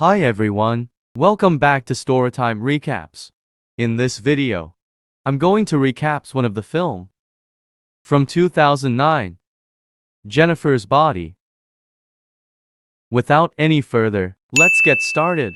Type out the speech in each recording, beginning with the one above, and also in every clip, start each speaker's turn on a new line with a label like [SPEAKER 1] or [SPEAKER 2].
[SPEAKER 1] Hi everyone, welcome back to Storytime Recaps. In this video, I'm going to recap one of the film from 2009, Jennifer's Body. Without any further, let's get started.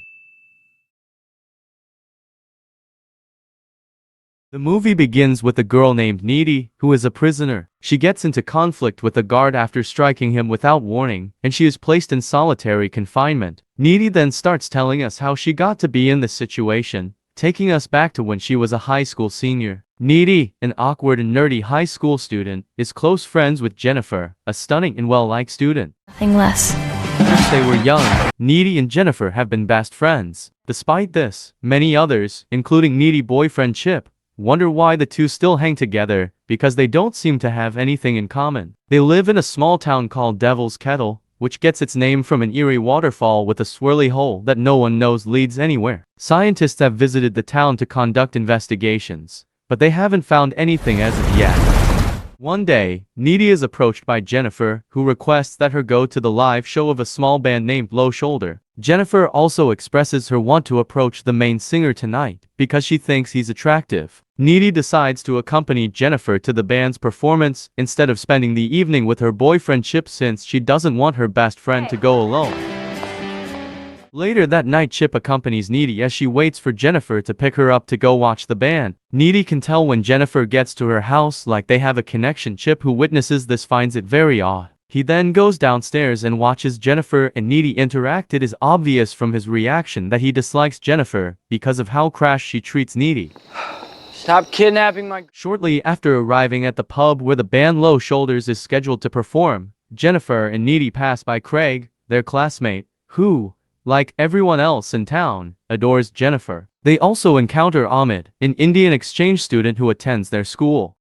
[SPEAKER 1] The movie begins with a girl named Needy, who is a prisoner. She gets into conflict with a guard after striking him without warning, and she is placed in solitary confinement. Needy then starts telling us how she got to be in this situation, taking us back to when she was a high school senior. Needy, an awkward and nerdy high school student, is close friends with Jennifer, a stunning and well-liked student.
[SPEAKER 2] Nothing less.
[SPEAKER 1] Since they were young, Needy and Jennifer have been best friends. Despite this, many others, including Needy boyfriend Chip, wonder why the two still hang together, because they don't seem to have anything in common. They live in a small town called Devil's Kettle, which gets its name from an eerie waterfall with a swirly hole that no one knows leads anywhere. Scientists have visited the town to conduct investigations, but they haven't found anything as of yet. One day, Needy is approached by Jennifer, who requests that her go to the live show of a small band named Low Shoulder. Jennifer also expresses her want to approach the main singer tonight, because she thinks he's attractive. Needy decides to accompany Jennifer to the band's performance, instead of spending the evening with her boyfriend Chip since she doesn't want her best friend to go alone. Later that night, Chip accompanies Needy as she waits for Jennifer to pick her up to go watch the band. Needy can tell when Jennifer gets to her house like they have a connection. Chip, who witnesses this, finds it very odd. He then goes downstairs and watches Jennifer and Needy interact. It is obvious from his reaction that he dislikes Jennifer because of how crass she treats Needy.
[SPEAKER 3] Stop kidnapping my...
[SPEAKER 1] Shortly after arriving at the pub where the band Low Shoulders is scheduled to perform, Jennifer and Needy pass by Craig, their classmate, who, like everyone else in town, adores Jennifer. They also encounter Ahmed, an Indian exchange student who attends their school.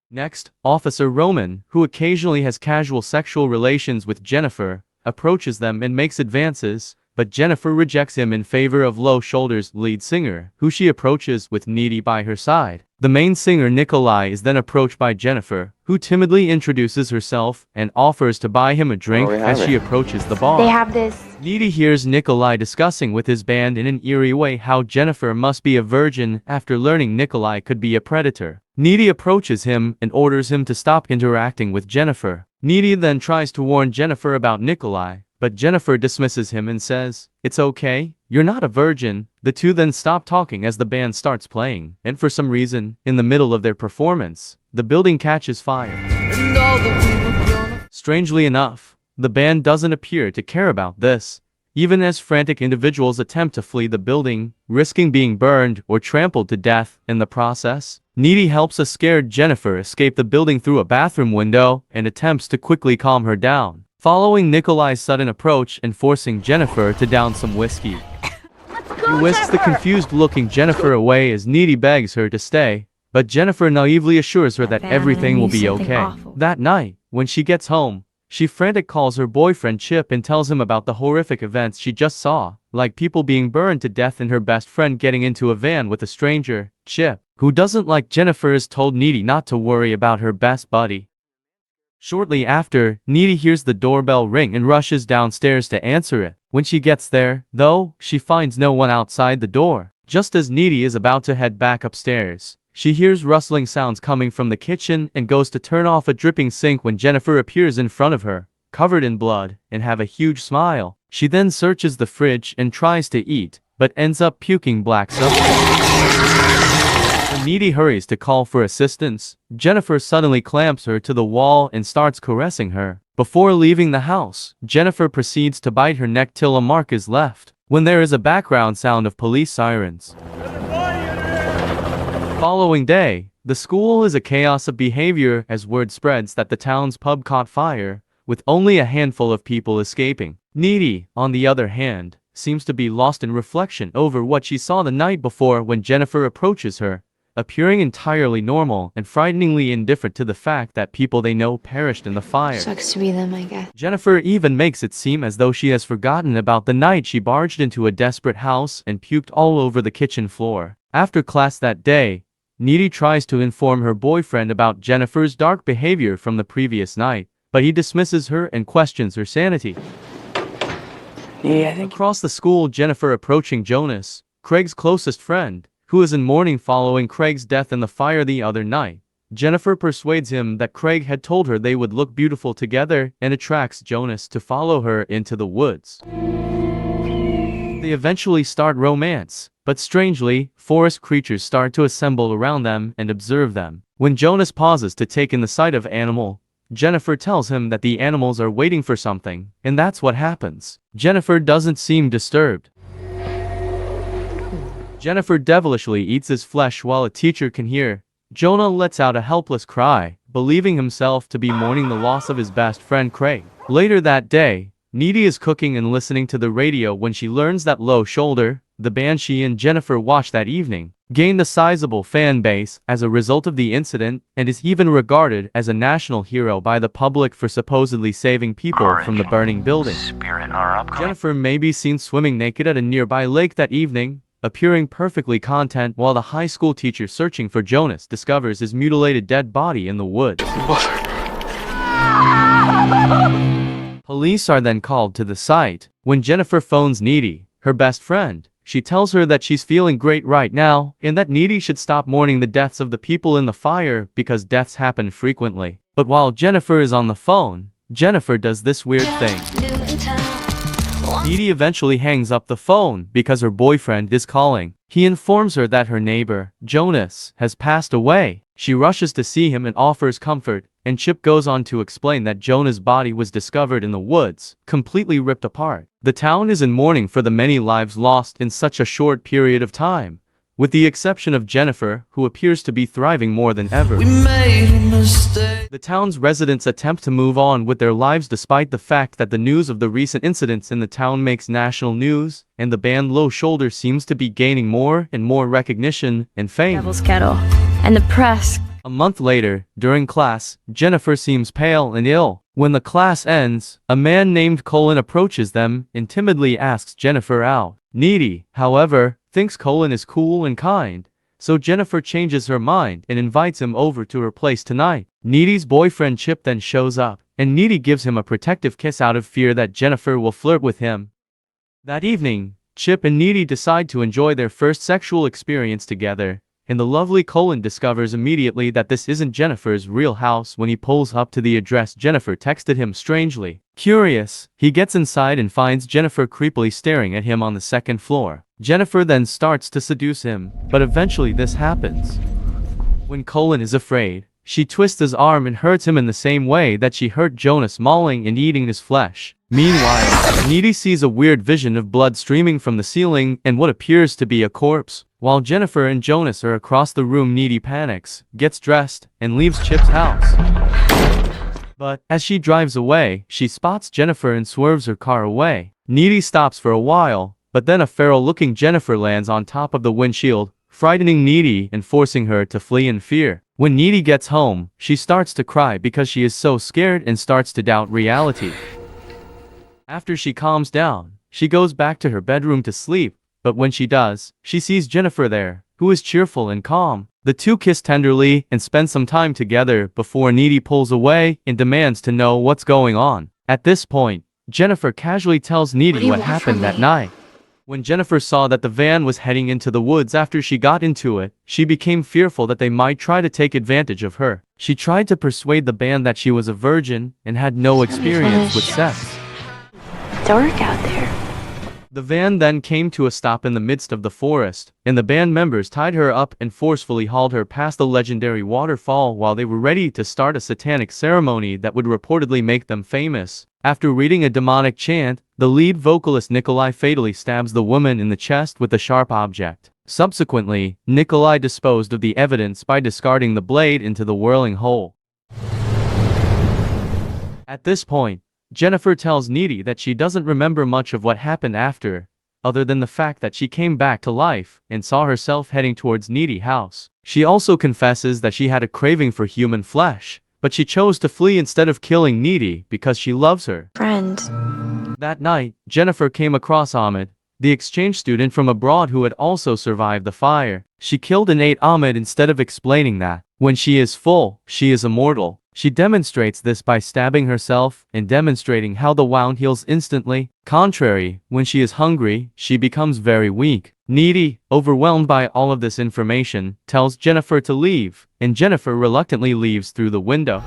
[SPEAKER 1] Next, Officer Roman, who occasionally has casual sexual relations with Jennifer, approaches them and makes advances, but Jennifer rejects him in favor of Low Shoulders' lead singer, who she approaches with Needy by her side. The main singer Nikolai is then approached by Jennifer, who timidly introduces herself and offers to buy him a drink as she approaches the bar.
[SPEAKER 2] They have this.
[SPEAKER 1] Needy hears Nikolai discussing with his band in an eerie way how Jennifer must be a virgin after learning Nikolai could be a predator. Needy approaches him and orders him to stop interacting with Jennifer. Needy then tries to warn Jennifer about Nikolai, but Jennifer dismisses him and says, "It's okay, you're not a virgin." The two then stop talking as the band starts playing, and for some reason, in the middle of their performance, the building catches fire. Strangely enough, the band doesn't appear to care about this, even as frantic individuals attempt to flee the building, risking being burned or trampled to death in the process. Needy helps a scared Jennifer escape the building through a bathroom window and attempts to quickly calm her down, following Nikolai's sudden approach and forcing Jennifer to down some whiskey. He whisks the confused-looking Jennifer away as Needy begs her to stay, but Jennifer naively assures her that everything will be okay. That night, when she gets home, she frantically calls her boyfriend Chip and tells him about the horrific events she just saw, like people being burned to death and her best friend getting into a van with a stranger. Chip, who doesn't like Jennifer, is told Needy not to worry about her best buddy. Shortly after, Needy hears the doorbell ring and rushes downstairs to answer it. When she gets there, though, she finds no one outside the door. Just as Needy is about to head back upstairs, she hears rustling sounds coming from the kitchen and goes to turn off a dripping sink when Jennifer appears in front of her, covered in blood, and have a huge smile. She then searches the fridge and tries to eat, but ends up puking black substance. When Needy hurries to call for assistance, Jennifer suddenly clamps her to the wall and starts caressing her. Before leaving the house, Jennifer proceeds to bite her neck till a mark is left, when there is a background sound of police sirens. Following day, the school is a chaos of behavior as word spreads that the town's pub caught fire, with only a handful of people escaping. Needy, on the other hand, seems to be lost in reflection over what she saw the night before when Jennifer approaches her, appearing entirely normal and frighteningly indifferent to the fact that people they know perished in the fire.
[SPEAKER 2] Sucks to be them, I guess.
[SPEAKER 1] Jennifer even makes it seem as though she has forgotten about the night she barged into a desperate house and puked all over the kitchen floor. After class that day, Needy tries to inform her boyfriend about Jennifer's dark behavior from the previous night, but he dismisses her and questions her sanity.
[SPEAKER 3] Yeah, I think.
[SPEAKER 1] Across the school, Jennifer approaching Jonas, Craig's closest friend, who is in mourning following Craig's death in the fire the other night. Jennifer persuades him that Craig had told her they would look beautiful together and attracts Jonas to follow her into the woods. They eventually start romance, but strangely, forest creatures start to assemble around them and observe them. When Jonas pauses to take in the sight of animal, Jennifer tells him that the animals are waiting for something, and that's what happens. Jennifer doesn't seem disturbed. Jennifer devilishly eats his flesh while a teacher can hear. Jonah lets out a helpless cry, believing himself to be mourning the loss of his best friend Craig. Later that day, Needy is cooking and listening to the radio when she learns that Low Shoulder, the band she and Jennifer watched that evening, gained a sizable fan base as a result of the incident and is even regarded as a national hero by the public for supposedly saving people from the burning building. Jennifer may be seen swimming naked at a nearby lake that evening, appearing perfectly content while the high school teacher searching for Jonas discovers his mutilated dead body in the woods. Police are then called to the site. When Jennifer phones Needy, her best friend, she tells her that she's feeling great right now and that Needy should stop mourning the deaths of the people in the fire because deaths happen frequently. But while Jennifer is on the phone, Jennifer does this weird thing. Needy eventually hangs up the phone because her boyfriend is calling. He informs her that her neighbor, Jonas, has passed away. She rushes to see him and offers comfort, and Chip goes on to explain that Jonah's body was discovered in the woods, completely ripped apart. The town is in mourning for the many lives lost in such a short period of time, with the exception of Jennifer, who appears to be thriving more than ever. The town's residents attempt to move on with their lives despite the fact that the news of the recent incidents in the town makes national news, and the band Low Shoulder seems to be gaining more and more recognition and fame.
[SPEAKER 2] Devil's Kettle. And the press.
[SPEAKER 1] A month later, during class, Jennifer seems pale and ill. When the class ends, a man named Colin approaches them and timidly asks Jennifer out. Needy, however, thinks Colin is cool and kind, so Jennifer changes her mind and invites him over to her place tonight. Needy's boyfriend Chip then shows up, and Needy gives him a protective kiss out of fear that Jennifer will flirt with him. That evening, Chip and Needy decide to enjoy their first sexual experience together, and the lovely Colin discovers immediately that this isn't Jennifer's real house when he pulls up to the address Jennifer texted him strangely. Curious, he gets inside and finds Jennifer creepily staring at him on the second floor. Jennifer then starts to seduce him, but eventually this happens. When Colin is afraid, she twists his arm and hurts him in the same way that she hurt Jonas, mauling and eating his flesh. Meanwhile, Needy sees a weird vision of blood streaming from the ceiling and what appears to be a corpse. While Jennifer and Jonas are across the room, Needy panics, gets dressed, and leaves Chip's house. But, as she drives away, she spots Jennifer and swerves her car away. Needy stops for a while, but then a feral-looking Jennifer lands on top of the windshield, frightening Needy and forcing her to flee in fear. When Needy gets home, she starts to cry because she is so scared and starts to doubt reality. After she calms down, she goes back to her bedroom to sleep, but when she does, she sees Jennifer there, who is cheerful and calm. The two kiss tenderly and spend some time together before Needy pulls away and demands to know what's going on. At this point, Jennifer casually tells Needy what happened that night. When Jennifer saw that the van was heading into the woods after she got into it, she became fearful that they might try to take advantage of her. She tried to persuade the band that she was a virgin and had no experience with sex.
[SPEAKER 2] Dark out there.
[SPEAKER 1] The van then came to a stop in the midst of the forest, and the band members tied her up and forcefully hauled her past the legendary waterfall while they were ready to start a satanic ceremony that would reportedly make them famous. After reading a demonic chant, the lead vocalist Nikolai fatally stabs the woman in the chest with a sharp object. Subsequently, Nikolai disposed of the evidence by discarding the blade into the whirling hole. At this point, Jennifer tells Needy that she doesn't remember much of what happened after, other than the fact that she came back to life and saw herself heading towards Needy's house. She also confesses that she had a craving for human flesh, but she chose to flee instead of killing Needy because she loves her.
[SPEAKER 2] Friend.
[SPEAKER 1] That night, Jennifer came across Ahmed, the exchange student from abroad who had also survived the fire. She killed and ate Ahmed instead of explaining that, when she is full, she is immortal. She demonstrates this by stabbing herself and demonstrating how the wound heals instantly. Contrary, when she is hungry, she becomes very weak. Needy, overwhelmed by all of this information, tells Jennifer to leave, and Jennifer reluctantly leaves through the window.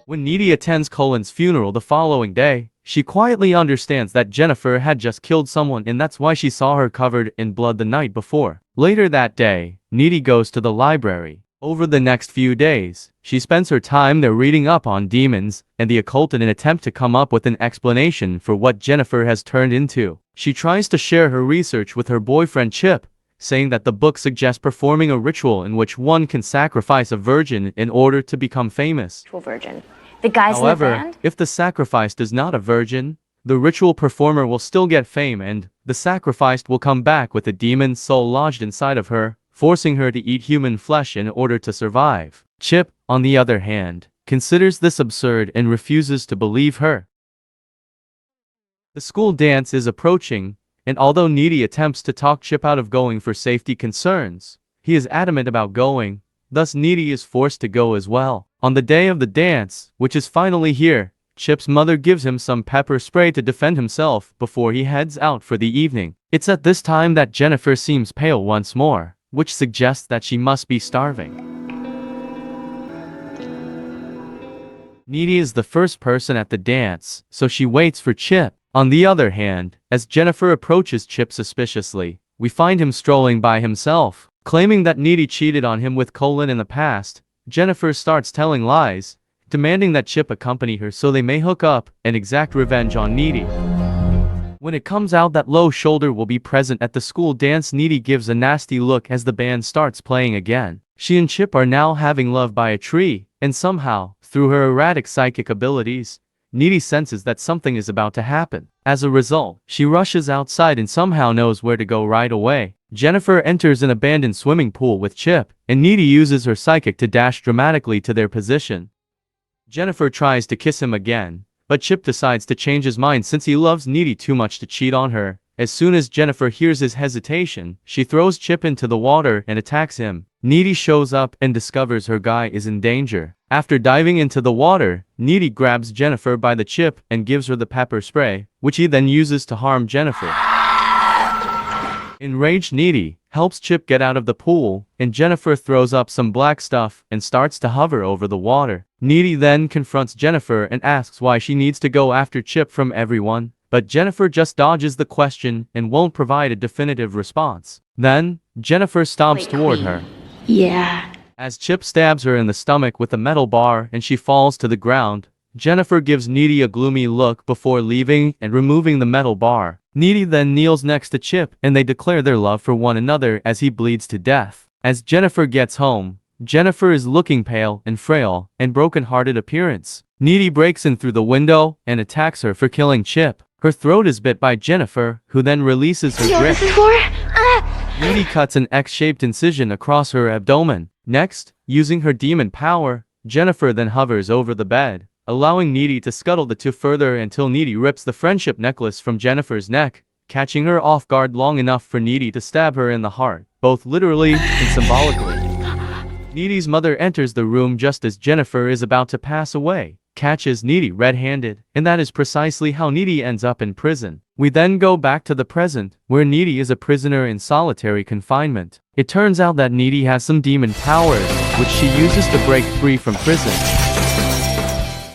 [SPEAKER 1] When Needy attends Colin's funeral the following day, she quietly understands that Jennifer had just killed someone, and that's why she saw her covered in blood the night before. Later that day, Needy goes to the library. Over the next few days, she spends her time there reading up on demons and the occult in an attempt to come up with an explanation for what Jennifer has turned into. She tries to share her research with her boyfriend Chip, saying that the book suggests performing a ritual in which one can sacrifice a virgin in order to become famous.
[SPEAKER 2] Virgin. The guys
[SPEAKER 1] However,
[SPEAKER 2] in the band?
[SPEAKER 1] if the sacrificed is not a virgin, the ritual performer will still get fame, and the sacrificed will come back with a demon's soul lodged inside of her, forcing her to eat human flesh in order to survive. Chip, on the other hand, considers this absurd and refuses to believe her. The school dance is approaching, and although Needy attempts to talk Chip out of going for safety concerns, he is adamant about going, thus Needy is forced to go as well. On the day of the dance, which is finally here, Chip's mother gives him some pepper spray to defend himself before he heads out for the evening. It's at this time that Jennifer seems pale once more, which suggests that she must be starving. Needy is the first person at the dance, so she waits for Chip. On the other hand, as Jennifer approaches Chip suspiciously, we find him strolling by himself. Claiming that Needy cheated on him with Colin in the past, Jennifer starts telling lies, demanding that Chip accompany her so they may hook up and exact revenge on Needy. When it comes out that Low Shoulder will be present at the school dance, Needy gives a nasty look as the band starts playing again. She and Chip are now having love by a tree, and somehow, through her erratic psychic abilities, Needy senses that something is about to happen. As a result, she rushes outside and somehow knows where to go right away. Jennifer enters an abandoned swimming pool with Chip, and Needy uses her psychic to dash dramatically to their position. Jennifer tries to kiss him again, but Chip decides to change his mind since he loves Needy too much to cheat on her. As soon as Jennifer hears his hesitation, she throws Chip into the water and attacks him. Needy shows up and discovers her guy is in danger. After diving into the water, Needy grabs Jennifer by the Chip and gives her the pepper spray, which he then uses to harm Jennifer. Enraged Needy helps Chip get out of the pool, and Jennifer throws up some black stuff and starts to hover over the water. Needy then confronts Jennifer and asks why she needs to go after Chip from everyone, but Jennifer just dodges the question and won't provide a definitive response. Then, Jennifer stomps toward her.
[SPEAKER 2] Yeah.
[SPEAKER 1] As Chip stabs her in the stomach with a metal bar and she falls to the ground, Jennifer gives Needy a gloomy look before leaving and removing the metal bar. Needy then kneels next to Chip and they declare their love for one another as he bleeds to death. As Jennifer gets home, Jennifer is looking pale and frail and broken-hearted appearance. Needy breaks in through the window and attacks her for killing Chip. Her throat is bit by Jennifer, who then releases her grip. Needy cuts an X-shaped incision across her abdomen. Next, using her demon power, Jennifer then hovers over the bed, allowing Needy to scuttle the two further until Needy rips the friendship necklace from Jennifer's neck, catching her off guard long enough for Needy to stab her in the heart, both literally and symbolically. Needy's mother enters the room just as Jennifer is about to pass away, catches Needy red-handed, and that is precisely how Needy ends up in prison. We then go back to the present, where Needy is a prisoner in solitary confinement. It turns out that Needy has some demon powers, which she uses to break free from prison.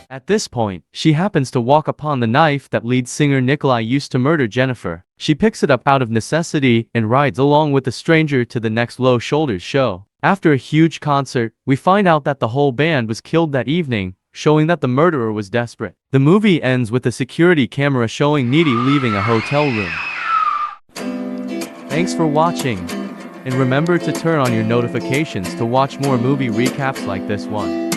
[SPEAKER 1] At this point, she happens to walk upon the knife that lead singer Nikolai used to murder Jennifer. She picks it up out of necessity and rides along with the stranger to the next Low Shoulders show. After a huge concert, we find out that the whole band was killed that evening, showing that the murderer was desperate. The movie ends with a security camera showing Needy leaving a hotel room. Thanks for watching, and remember to turn on your notifications to watch more movie recaps like this one.